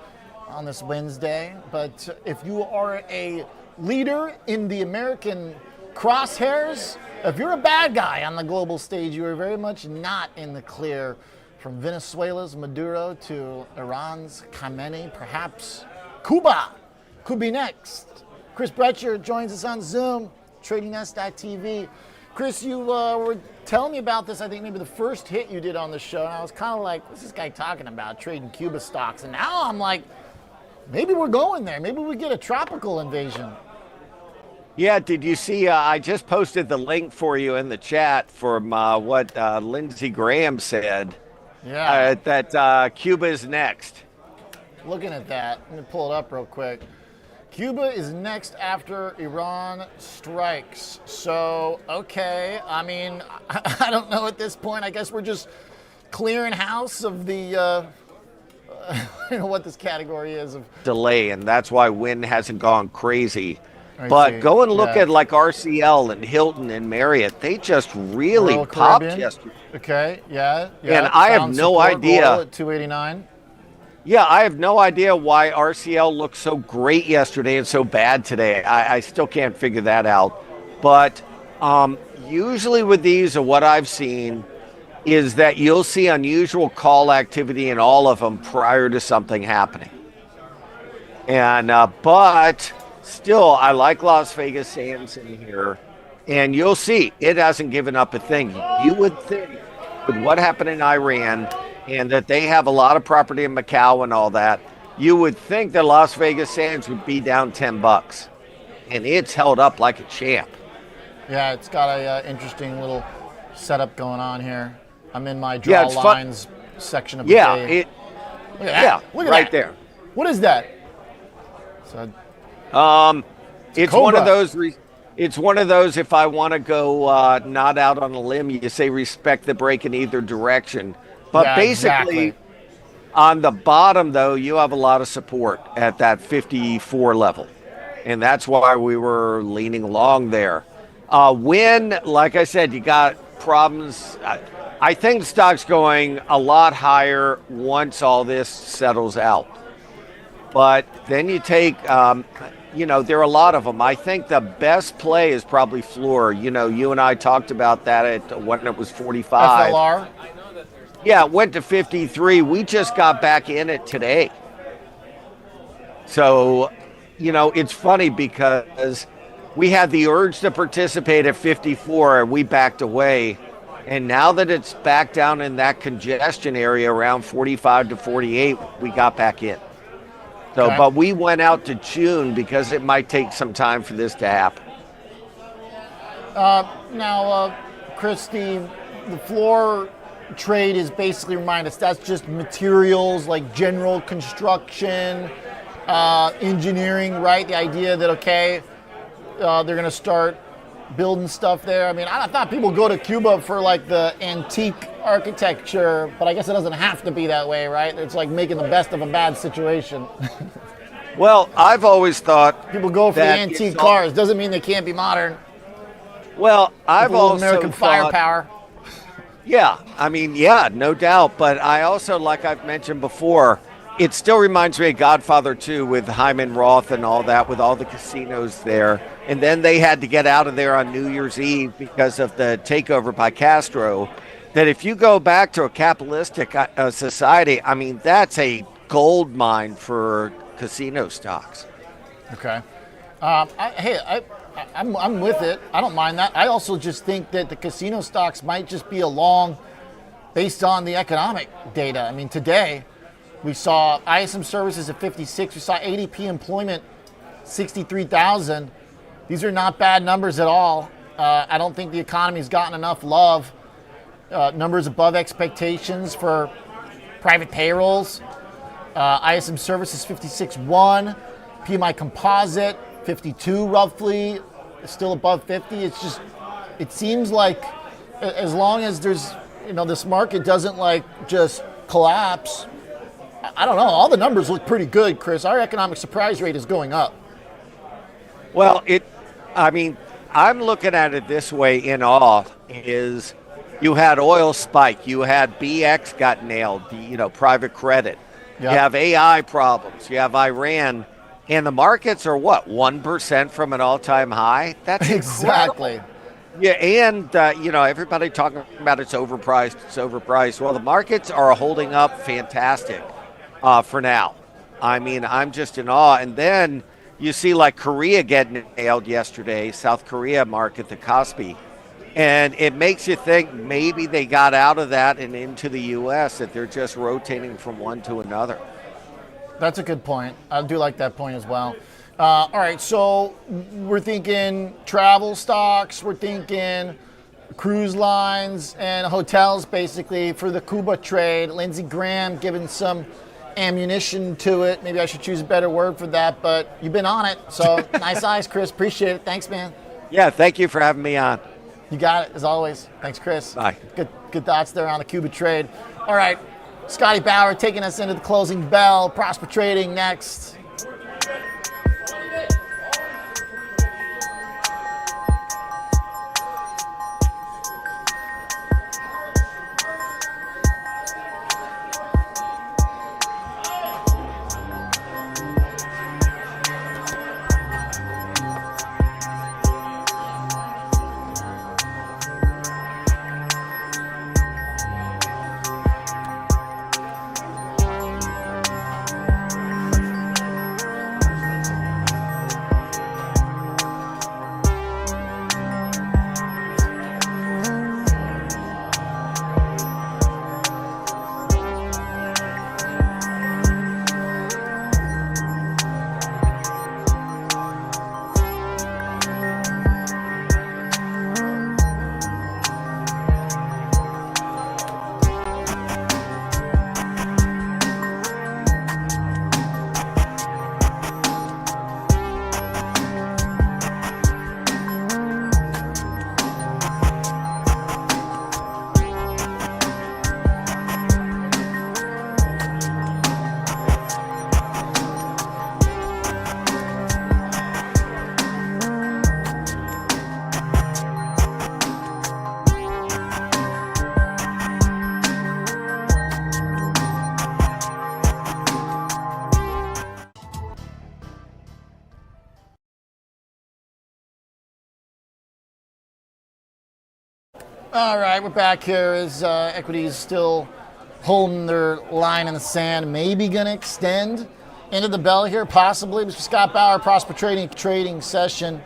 on this Wednesday. But if you are a leader in the American crosshairs, if you're a bad guy on the global stage, you are very much not in the clear. From Venezuela's Maduro to Iran's Khamenei, perhaps Cuba could be next. Chris Brecher joins us on Zoom, TradingNest.tv. Chris, you were telling me about this, I think maybe the first hit you did on the show, and I was kind of like, what's this guy talking about, trading Cuba stocks? And now I'm like, maybe we're going there. Maybe we get a tropical invasion. Yeah, did you see, I just posted the link for you in the chat from what Lindsey Graham said, that Cuba is next. Looking at that, let me pull it up real quick. Cuba is next after Iran strikes. So, okay, I mean, I don't know at this point. I guess we're just clearing house of the, I don't know what this category is. Of delay, and that's why Wynn hasn't gone crazy. I But see. go and look at like RCL and Hilton and Marriott. They just really Royal popped Caribbean. yesterday. Okay, yeah. And I have Found no support, idea. Royal at 289. Yeah, I have no idea why RCL looked so great yesterday and so bad today. I still can't figure that out. But usually with these, or what I've seen, is that you'll see unusual call activity in all of them prior to something happening. And but still, I like Las Vegas Sands in here. And you'll see, it hasn't given up a thing. You would think with what happened in Iran, and that they have a lot of property in Macau and all that, you would think that Las Vegas Sands would be down $10. And it's held up like a champ. Yeah, it's got a interesting little setup going on here. I'm in my draw lines section of the day. Look at that. Look at right that. there. What is that? So, it's Cobra. one of those. It's one of those. If I want to go not out on a limb, you say respect the break in either direction. But yeah, basically, exactly. On the bottom, though, you have a lot of support at that 54 level. And that's why we were leaning long there. When, like I said, you got problems. I think stock's going a lot higher once all this settles out. But then you take, there are a lot of them. I think the best play is probably floor. You and I talked about that when it was 45. FLR? Yeah, it went to 53. We just got back in it today. So, it's funny because we had the urge to participate at 54 and we backed away. And now that it's back down in that congestion area around 45 to 48, we got back in. So, Okay. but we went out to June because it might take some time for this to happen. Now, Chris, the floor trade is basically remind us that's just materials like general construction, engineering, right? The idea that, okay, they're going to start building stuff there. I mean, I thought people go to Cuba for like the antique architecture, but I guess it doesn't have to be that way, right? It's like making the best of a bad situation. Well, I've always thought People go for the that antique it's all- cars. Doesn't mean they can't be modern. Well, I've A little also American thought, firepower. Yeah, I mean, yeah, no doubt. But I also, like I've mentioned before, it still reminds me of Godfather 2 with Hyman Roth and all that, with all the casinos there. And then they had to get out of there on New Year's Eve because of the takeover by Castro. That if you go back to a capitalistic society, I mean, that's a gold mine for casino stocks. Okay. I'm with it. I don't mind that. I also just think that the casino stocks might just be along based on the economic data. I mean, today we saw ISM services at 56. We saw ADP employment 63,000. These are not bad numbers at all. I don't think the economy's gotten enough love. Numbers above expectations for private payrolls. ISM services 56.1. PMI composite 52 roughly, still above 50. It's just, it seems like as long as there's, this market doesn't like just collapse. I don't know. All the numbers look pretty good, Chris. Our economic surprise rate is going up. Well, I'm looking at it this way in all is you had oil spike, you had BX got nailed, private credit. Yep. You have AI problems, you have Iran, and the markets are what, 1% from an all-time high? That's Exactly. incredible. Yeah, and everybody talking about it's overpriced. Well, the markets are holding up fantastic for now. I mean, I'm just in awe. And then you see like Korea getting nailed yesterday, South Korea market, the Kospi. And it makes you think maybe they got out of that and into the U.S., that they're just rotating from one to another. That's a good point. I do like that point as well. All right, so we're thinking travel stocks, we're thinking cruise lines and hotels basically for the Cuba trade. Lindsey Graham giving some ammunition to it. Maybe I should choose a better word for that, but you've been on it. So nice eyes, Chris. Appreciate it. Thanks, man. Yeah, thank you for having me on. You got it, as always. Thanks, Chris. Bye. Good thoughts there on the Cuba trade. All right, Scotty Bauer taking us into the closing bell. Prosper Trading next. All right, we're back here as equities still holding their line in the sand, maybe going to extend into the bell here, possibly. Mr. Scott Bauer, Prosper trading session.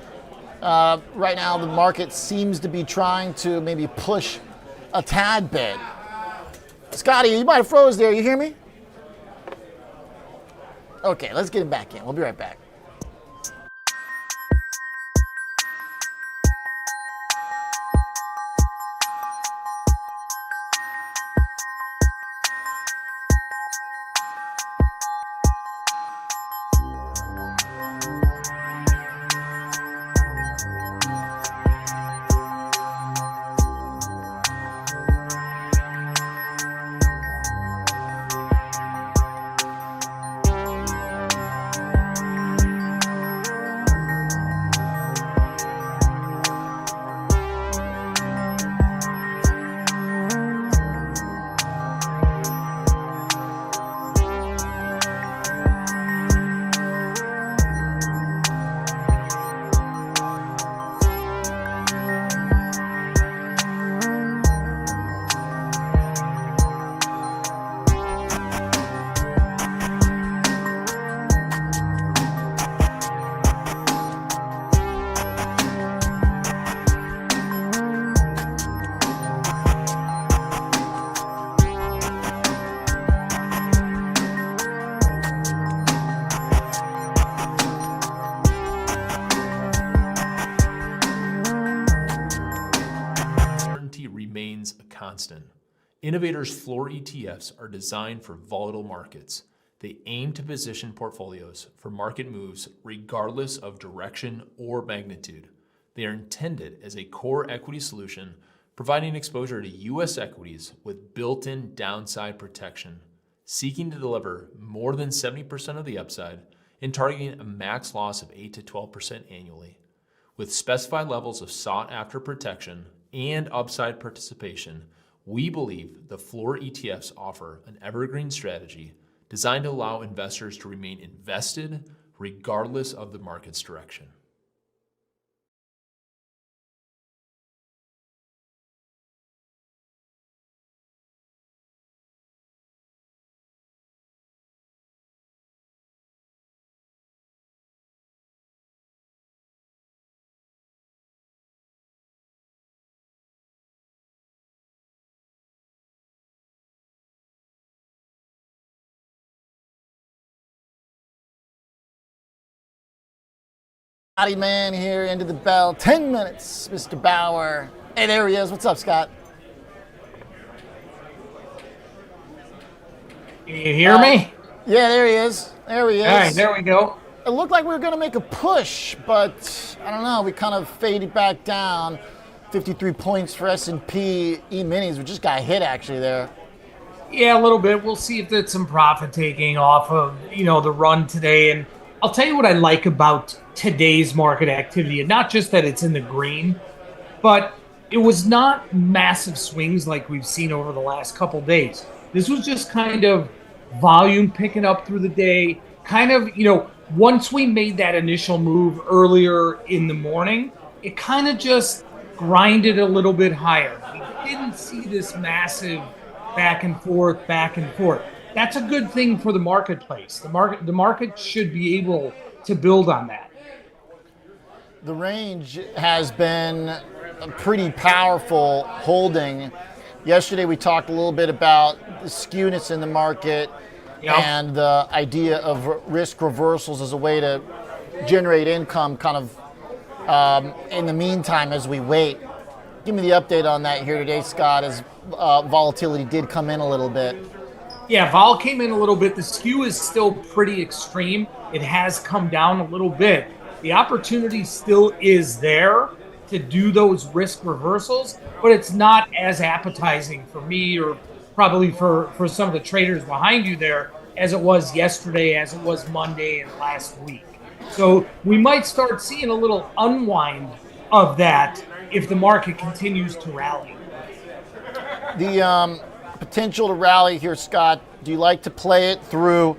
Right now, the market seems to be trying to maybe push a tad bit. Scotty, you might have froze there. You hear me? Okay, let's get him back in. We'll be right back. Remains a constant. Innovator's floor ETFs are designed for volatile markets. They aim to position portfolios for market moves regardless of direction or magnitude. They are intended as a core equity solution, providing exposure to U.S. equities with built-in downside protection, seeking to deliver more than 70% of the upside and targeting a max loss of 8 to 12% annually. With specified levels of sought-after protection and upside participation, we believe the floor ETFs offer an evergreen strategy designed to allow investors to remain invested regardless of the market's direction. Scotty man here into the bell. 10 minutes, Mr. Bauer. Hey, there he is. What's up, Scott? Can you hear me? Yeah, there he is. There he is. All right, there we go. It looked like we were going to make a push, but I don't know. We kind of faded back down. 53 points for S&P E-minis. We just got hit actually there. Yeah, a little bit. We'll see if there's some profit taking off of, the run today. And I'll tell you what I like about today's market activity, and not just that it's in the green, but it was not massive swings like we've seen over the last couple days. This was just kind of volume picking up through the day. Kind of, once we made that initial move earlier in the morning, it kind of just grinded a little bit higher. We didn't see this massive back and forth. That's a good thing for the marketplace. The market should be able to build on that. The range has been a pretty powerful holding. Yesterday we talked a little bit about the skewness in the market and the idea of risk reversals as a way to generate income kind of in the meantime as we wait. Give me the update on that here today, Scott, as volatility did come in a little bit. Yeah, vol came in a little bit. The skew is still pretty extreme. It has come down a little bit. The opportunity still is there to do those risk reversals, but it's not as appetizing for me or probably for some of the traders behind you there as it was yesterday, as it was Monday and last week. So we might start seeing a little unwind of that if the market continues to rally. The potential to rally here, Scott, do you like to play it through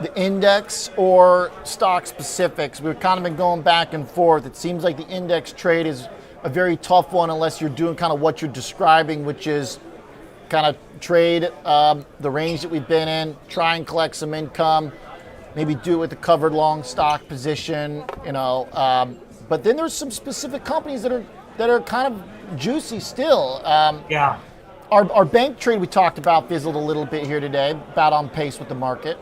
the index or stock specifics? We've kind of been going back and forth. It seems like the index trade is a very tough one unless you're doing kind of what you're describing, which is kind of trade the range that we've been in, try and collect some income, maybe do it with a covered long stock position, but then there's some specific companies that are kind of juicy still. Our bank trade we talked about fizzled a little bit here today, about on pace with the market.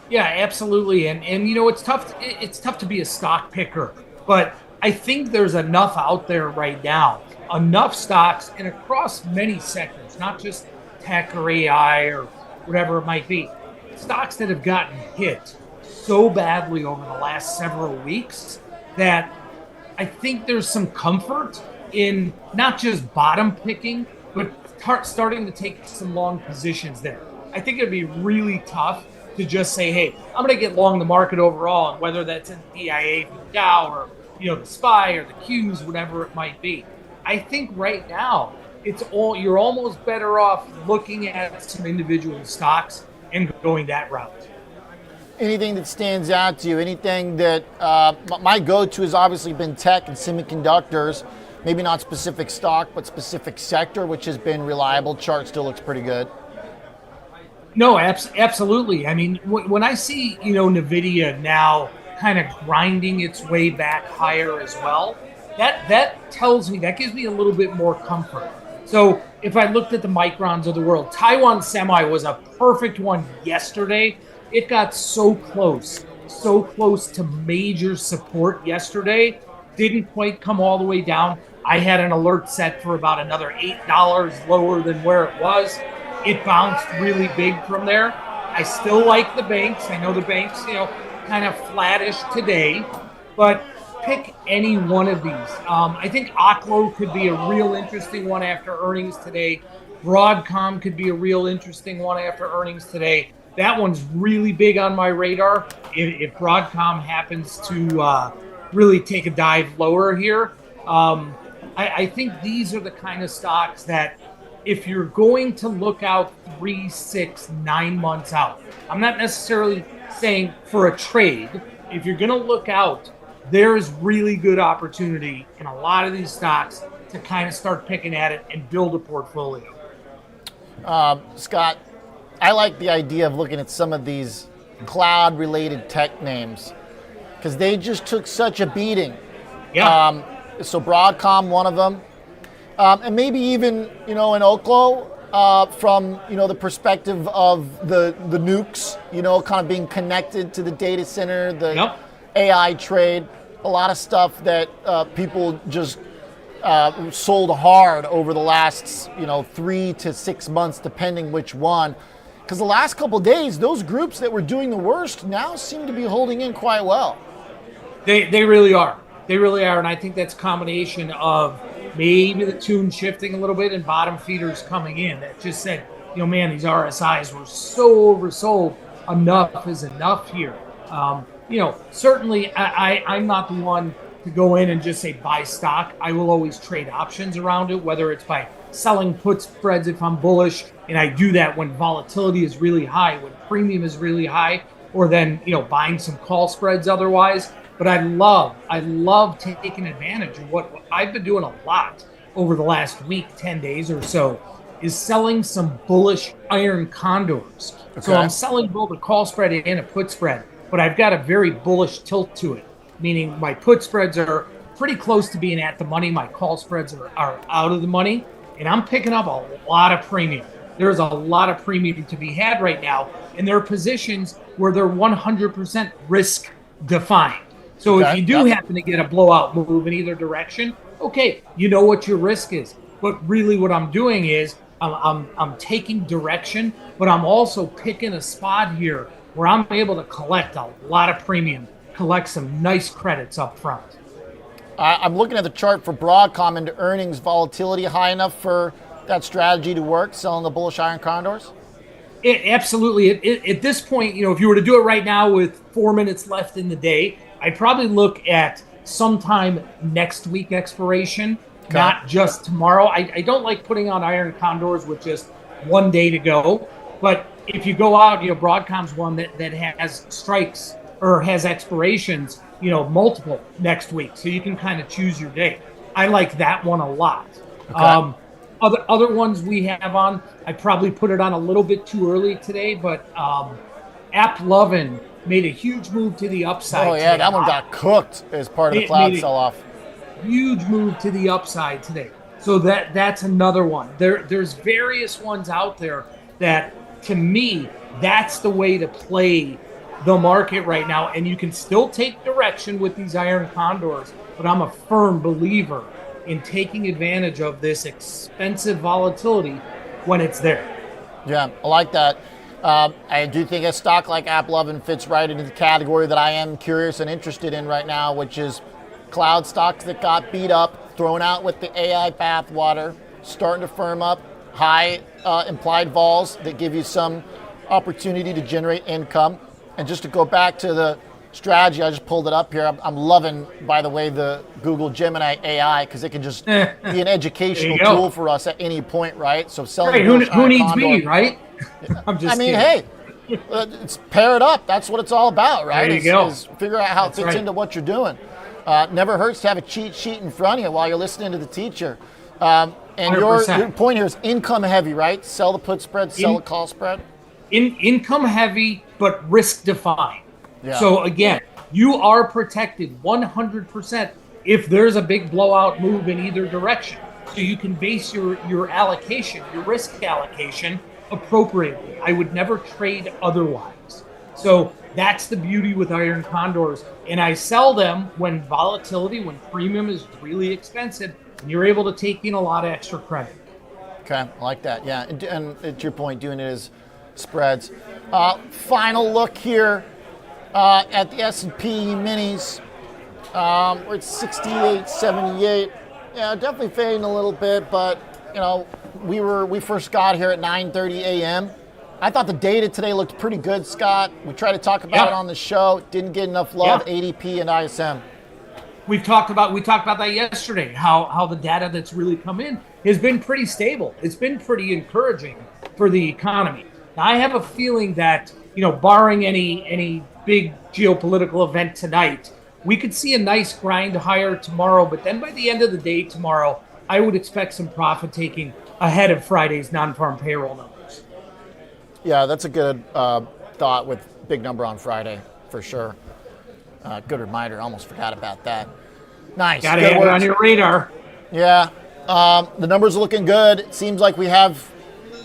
Yeah, absolutely. And you know, it's tough to be a stock picker, but I think there's enough out there right now, enough stocks and across many sectors, not just tech or AI or whatever it might be. Stocks that have gotten hit so badly over the last several weeks that I think there's some comfort in not just bottom picking, but starting to take some long positions there. I think it'd be really tough to just say, hey, I'm going to get long the market overall, and whether that's in DIA for the Dow or the SPY or the Qs, whatever it might be. I think right now you're almost better off looking at some individual stocks and going that route. Anything that stands out to you? Anything that my go-to has obviously been tech and semiconductors. Maybe not specific stock, but specific sector, which has been reliable. Chart still looks pretty good. No, absolutely. I mean, when I see, NVIDIA now kind of grinding its way back higher as well, that tells me, that gives me a little bit more comfort. So if I looked at the Microns of the world, Taiwan Semi was a perfect one yesterday. It got so close to major support yesterday. Didn't quite come all the way down. I had an alert set for about another $8 lower than where it was. It bounced really big from there. I still like the banks. I know the banks, kind of flattish today, but pick any one of these. I think Oklo could be a real interesting one after earnings today. Broadcom could be a real interesting one after earnings today. That one's really big on my radar. If Broadcom happens to really take a dive lower here, I think these are the kind of stocks that if you're going to look out 3, 6, 9 months out, I'm not necessarily saying for a trade. If you're going to look out, there's really good opportunity in a lot of these stocks to kind of start picking at it and build a portfolio. Scott, I like the idea of looking at some of these cloud-related tech names because they just took such a beating. Yeah. So Broadcom, one of them. And maybe even, an Oklo from, the perspective of the nukes, kind of being connected to the data center, the AI trade, a lot of stuff that people just sold hard over the last, 3 to 6 months, depending which one. Because the last couple of days, those groups that were doing the worst now seem to be holding in quite well. They really are. They really are. And I think that's a combination of maybe the tune shifting a little bit and bottom feeders coming in that just said, man, these RSIs were so oversold. Enough is enough here. Certainly I'm not the one to go in and just say buy stock. I will always trade options around it, whether it's by selling put spreads if I'm bullish, and I do that when volatility is really high, when premium is really high, or then, buying some call spreads otherwise. But I love taking advantage of what I've been doing a lot over the last week, 10 days or so, is selling some bullish iron condors. Okay. So I'm selling both a call spread and a put spread, but I've got a very bullish tilt to it, meaning my put spreads are pretty close to being at the money. My call spreads are out of the money, and I'm picking up a lot of premium. There's a lot of premium to be had right now, and there are positions where they're 100% risk defined. So if you do happen to get a blowout move in either direction, okay, you know what your risk is. But really what I'm doing is I'm taking direction, but I'm also picking a spot here where I'm able to collect a lot of premium, collect some nice credits up front. I'm looking at the chart for Broadcom into earnings volatility high enough for that strategy to work, selling the bullish iron condors? Absolutely. At this point, if you were to do it right now with 4 minutes left in the day, I'd probably look at sometime next week expiration, not just tomorrow. I don't like putting on iron condors with just 1 day to go. But if you go out, Broadcom's one that has strikes or has expirations, multiple next week. So you can kind of choose your day. I like that one a lot. Okay. Other ones we have on, I probably put it on a little bit too early today, but AppLovin made a huge move to the upside. Oh, yeah, today. That one got cooked as part of the cloud sell-off. Huge move to the upside today. So that's another one. There's various ones out there that, to me, that's the way to play the market right now, and you can still take direction with these iron condors, but I'm a firm believer in taking advantage of this expensive volatility when it's there. Yeah, I like that. I do think a stock like AppLovin fits right into the category that I am curious and interested in right now, which is cloud stocks that got beat up, thrown out with the AI bathwater, starting to firm up, high implied vols that give you some opportunity to generate income. And just to go back to the strategy, I just pulled it up here. I'm loving, by the way, the Google Gemini AI, because it can just be an educational tool for us at any point, right? So selling. Hey, who needs me, right? I'm just. I mean, kidding. hey, it's pair it up. That's what it's all about, right? There you go. Is figure out how it fits into what you're doing. Never hurts to have a cheat sheet in front of you while you're listening to the teacher. And your point here is income heavy, right? Sell the put spread, sell the call spread. Income heavy, but risk defined. Yeah. So again, you are protected 100% if there's a big blowout move in either direction. So you can base your allocation, your risk allocation appropriately. I would never trade otherwise. So that's the beauty with iron condors. And I sell them when volatility, when premium is really expensive, and you're able to take in a lot of extra credit. Okay, I like that. Yeah, and to your point, doing it as spreads. Final look here at the S&P minis. We're at 68.78. Yeah, definitely fading a little bit, but you know, we first got here at 9:30 a.m. I thought the data today looked pretty good, Scott. We tried to talk about it on the show. Didn't get enough love. ADP and ISM. We talked about that yesterday, how the data that's really come in has been pretty stable. It's been pretty encouraging for the economy. Now, I have a feeling that, barring any big geopolitical event tonight, we could see a nice grind higher tomorrow. But then by the end of the day tomorrow, I would expect some profit taking ahead of Friday's non-farm payroll numbers. Yeah, that's a good thought with big number on Friday for sure. Good reminder. Almost forgot about that. Nice. Got to have it on your radar. Yeah. The numbers are looking good. It seems like we have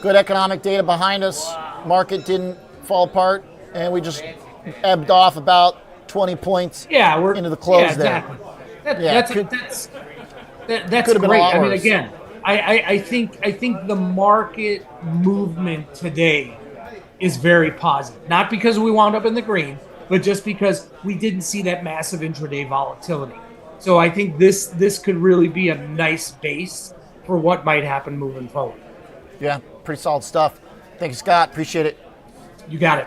good economic data behind us. Market didn't fall apart, and we just ebbed off about 20 points into the close there. That's great. I mean, again, I think the market movement today is very positive. Not because we wound up in the green, but just because we didn't see that massive intraday volatility. So I think this could really be a nice base for what might happen moving forward. Yeah, pretty solid stuff. Thank you, Scott. Appreciate it. You got it.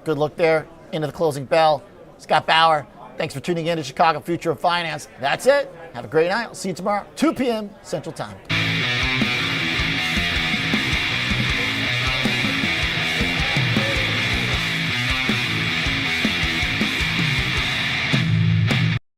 Good look there. Into the closing bell. Scott Bauer, thanks for tuning in to Chicago Future of Finance. That's it. Have a great night. I'll see you tomorrow, 2 p.m. Central Time.